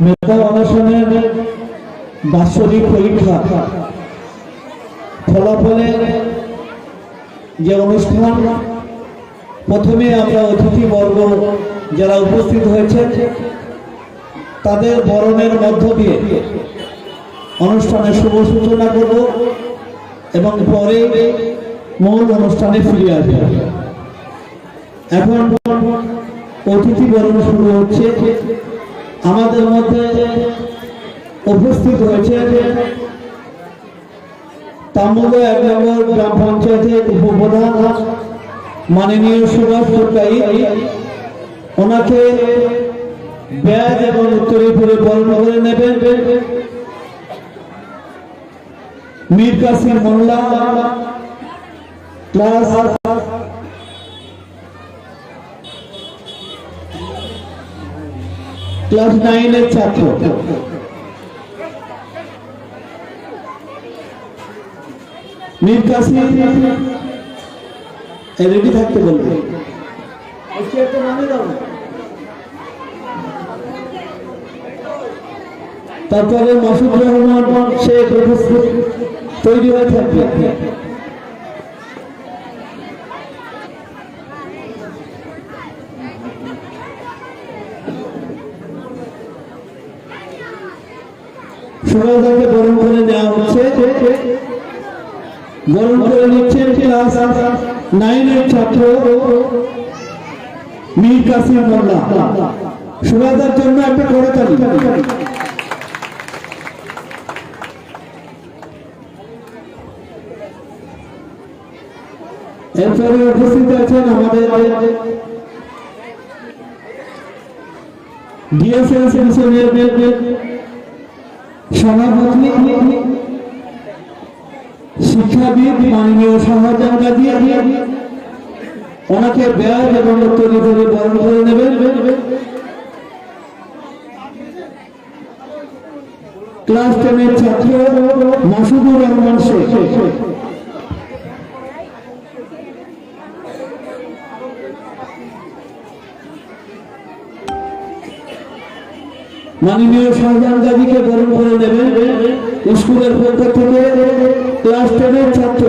মেধা অনশনের বাৎসরিক পরীক্ষা ফলাফলের যে অনুষ্ঠান, প্রথমে আমরা অতিথিবর্গ যারা উপস্থিত হয়েছেন তাদের বরণের মধ্য দিয়ে অনুষ্ঠানের শুভ সূচনা করব এবং পরে মূল অনুষ্ঠানে ফিরে আসবে। এখন অতিথি বরণ শুরু হচ্ছে। আমাদের মধ্যে উপস্থিত হয়েছে তামুগা 1 নম্বর গ্রাম পঞ্চায়েতের উপপ্রধান মাননীয় সুভাষ সরকারি। ওনাকে ব্যাজ এবং উত্তরী পরে বরণ করে নেবেন মীর কাসিম মোল্লা, ক্লাস 9 এর ছাত্র। মীর কাসিম রেডি থাকতে বলবে। তারপরে মাসুদ রহমান শেখ তৈরি হয়ে থাকবে। সুরাদাকে বরণ করে নেওয়া হচ্ছে। বরণ করে নিচ্ছেন ক্লাস 9 এর ছাত্র মীর কাসিম মোল্লা। সুরাদার জন্য একটা করতালি। এরপরে উপস্থিত আছেন আমাদের ডিএসএল সেকশনের সভাপতি শিক্ষাবিদ মাননীয় শাহজাহান গাজী। ওনাকে ব্যাজ এবং উত্তরী পরে বরণ করে নেবেন ক্লাস 10 এর ছাত্র মাসুদুর রহমান শেখ। মাননীয় শাহজাহান গাজীকে বরণ করে নেবেন স্কুলের পক্ষ থেকে ক্লাস 10 এর ছাত্র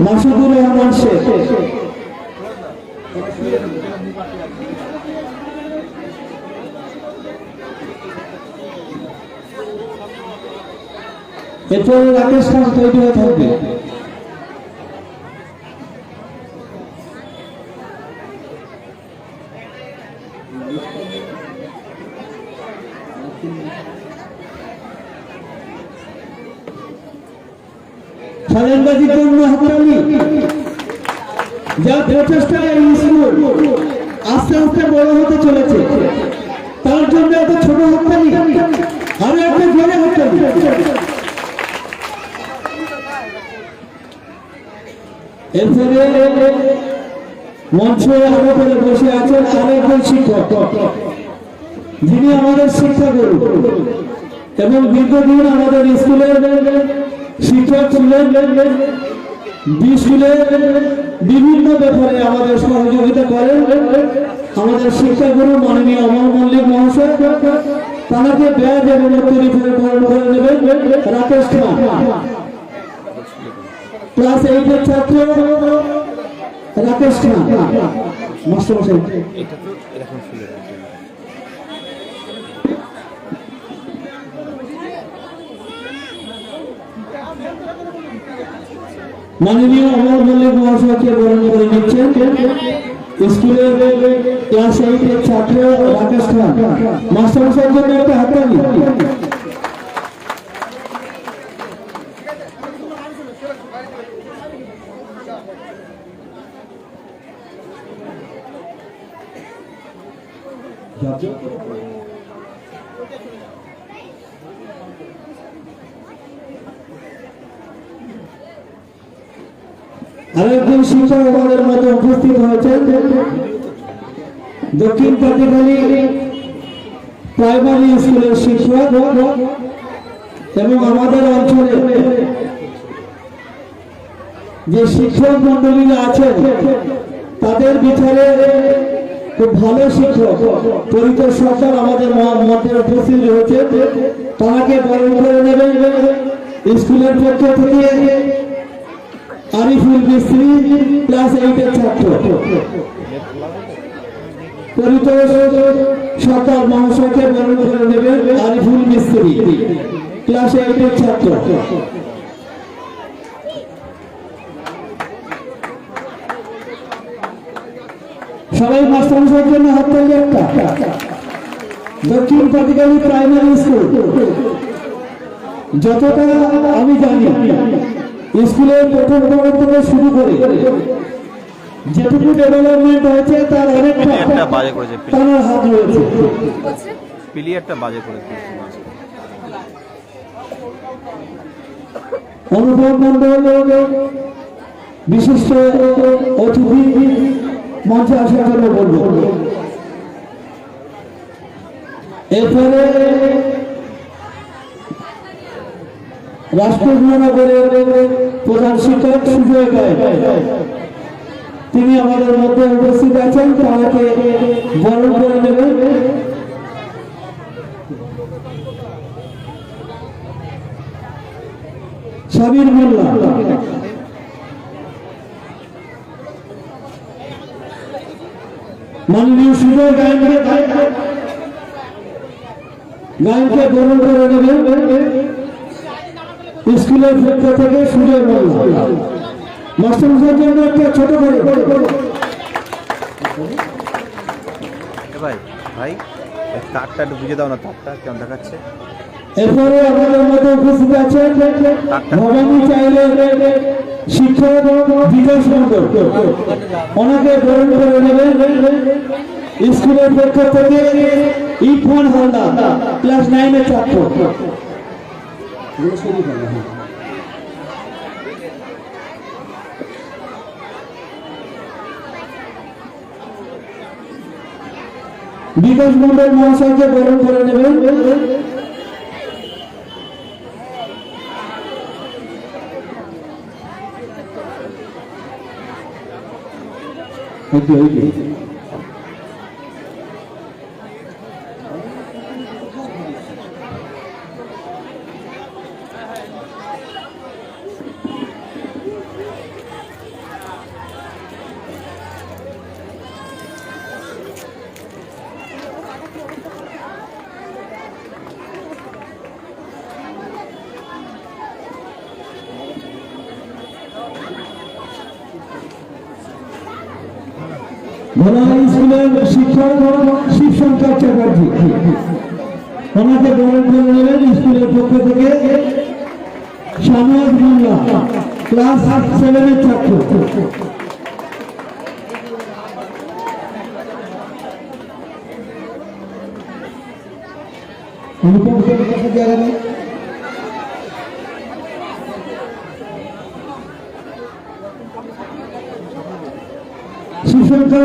মাসুদুর রহমান শেখ। এরপরে রাকেশ খান তৈরি হয়ে থাকবে। শাহজাহানবাজির জন্য হাততালি। যা প্রচেষ্টা এই স্কুল আস্তে আস্তে বড় হতে চলেছে, তার জন্য এত ছোট হাততালি, আরো একটা জোরে হাততালি। এরপরে মঞ্চে আরো করে বসে আছেন আরেকজন শিক্ষক, যিনি আমাদের শিক্ষাগুরু এবং দীর্ঘদিন আমাদের স্কুলের শিক্ষক ছিলেন। স্কুলের বিভিন্ন ব্যাপারে আমাদের সহযোগিতা করেন আমাদের শিক্ষাগুরু মাননীয় অমর মল্লিক মহাশয়। তাকে ব্যাজ এবং উত্তরী পরে বরণ করে নেবেন রাকেশ খান, ক্লাস 8 এর ছাত্র রাকেশ খান। মাস্টারমশাই মাননীয় অমর মল্লিক মহাশয়কে বরণ করে নিচ্ছেন স্কুলের ক্লাস 8 এর ছাত্র রাকেশ খান। মাস্টারমশাইয়ের জন্য একটা হাততালি। আরেকজন শিক্ষক আমাদের মধ্যে উপস্থিত হয়েছেন দক্ষিণ পাটিখালী প্রাইমারি স্কুলের শিক্ষক এবং আমাদের অঞ্চলে যে শিক্ষক মন্ডলীরা আছেন তাদের বিচারে খুব ভালো শিক্ষক পরিতোষ সরকার আমাদের মধ্যে উপস্থিত রয়েছে, তাকে বরণ করে নেবেন স্কুলের পক্ষ থেকে আরিফুল মিস্ত্রি ক্লাস 8 এর ছাত্র। পরিতোষ সরকার মহাশয়কে বরণ করে নেবেন আরিফুল মিস্ত্রি ক্লাস 8 এর ছাত্র। সবাই মাস্টারমশাইয়ের জন্য হাততালি একটা। দক্ষিণ পাতিকালী প্রাইমারি স্কুল, যতটা আমি জানি স্কুলের প্রথম বর্গ থেকে শুরু করে যেটুকু ডেভেলপমেন্ট হয়েছে তার অনেকটা তার হাত রয়েছে। প্লেয়ারটা বাজে করে অনুভব মন্ডল বিশিষ্ট অতিথি মঞ্চে আসার জন্য বলবো। এরপরে রাষ্ট্রনগরের প্রধান শিক্ষক সুজয় গায়ে তিনি আমাদের মধ্যে উপস্থিত আছেন, তাকে বরণ করে নেবেন। সাবির মোল্লা মাননীয় সুজয় গায়নকে বরণ করে নেবেন স্কুলের পক্ষ থেকে সুজয় মোল্লা। মাস্টারমশাইয়ের জন্য একটা ছোট করে ভাই ভাই তারটা একটু বুঝে দাও না, তারটা কেমন দেখাচ্ছে। এরপরে আমাদের মধ্যে উপস্থিত আছেন ভবানী চাইলের শিক্ষক বিকাশ মন্ডল, ওনাকে বরণ করে নেবেন স্কুলের পক্ষ থেকে ইরফান হালদার ক্লাস 9 এর ছাত্র। বিকাশ মন্ডল মহাশয়কে বরণ করে নেবেন। ভোলাই স্কুলের শিক্ষক শিবশঙ্কর চ্যাটার্জি, ওনাকে বরণ করে নেবেন স্কুলের পক্ষ থেকে শাহনাজ মোল্লা ক্লাস 7 এর ছাত্র। অনুপম জায়গা নেই। শিবশঙ্কর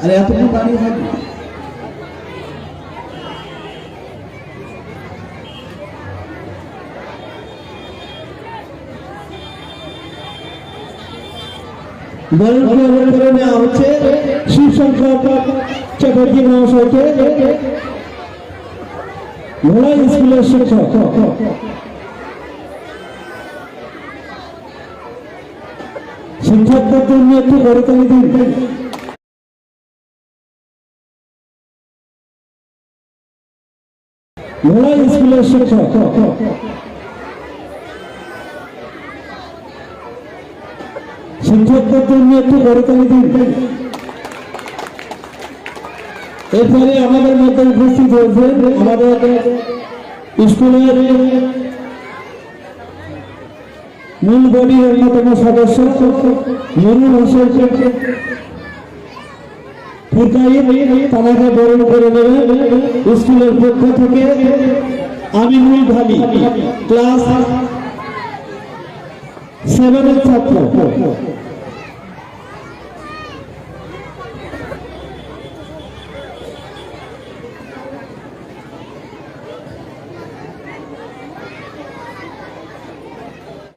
আরে এতক্ষণ দাঁড়িয়ে থাকবে। বরণ করে নেওয়া হচ্ছে শিবশঙ্কর চ্যাটার্জি মহাশয়কে, ভোলাই স্কুলের শিক্ষক। শিক্ষকদের জন্য একটু করতালি দিন। ভোলাই স্কুলের শিক্ষক শিক্ষকদের জন্য একটু করতালি দিন। এরপরে আমাদের মধ্যে উপস্থিত হয়েছে আমাদের স্কুলের মূল বডির অন্যতম সদস্য নুরুল হোসেন ফুরকাইন, তাকে বরণ করে নেবেন স্কুলের পক্ষ থেকে আমিনুল ভাবি ক্লাস 7 এর ছাত্র।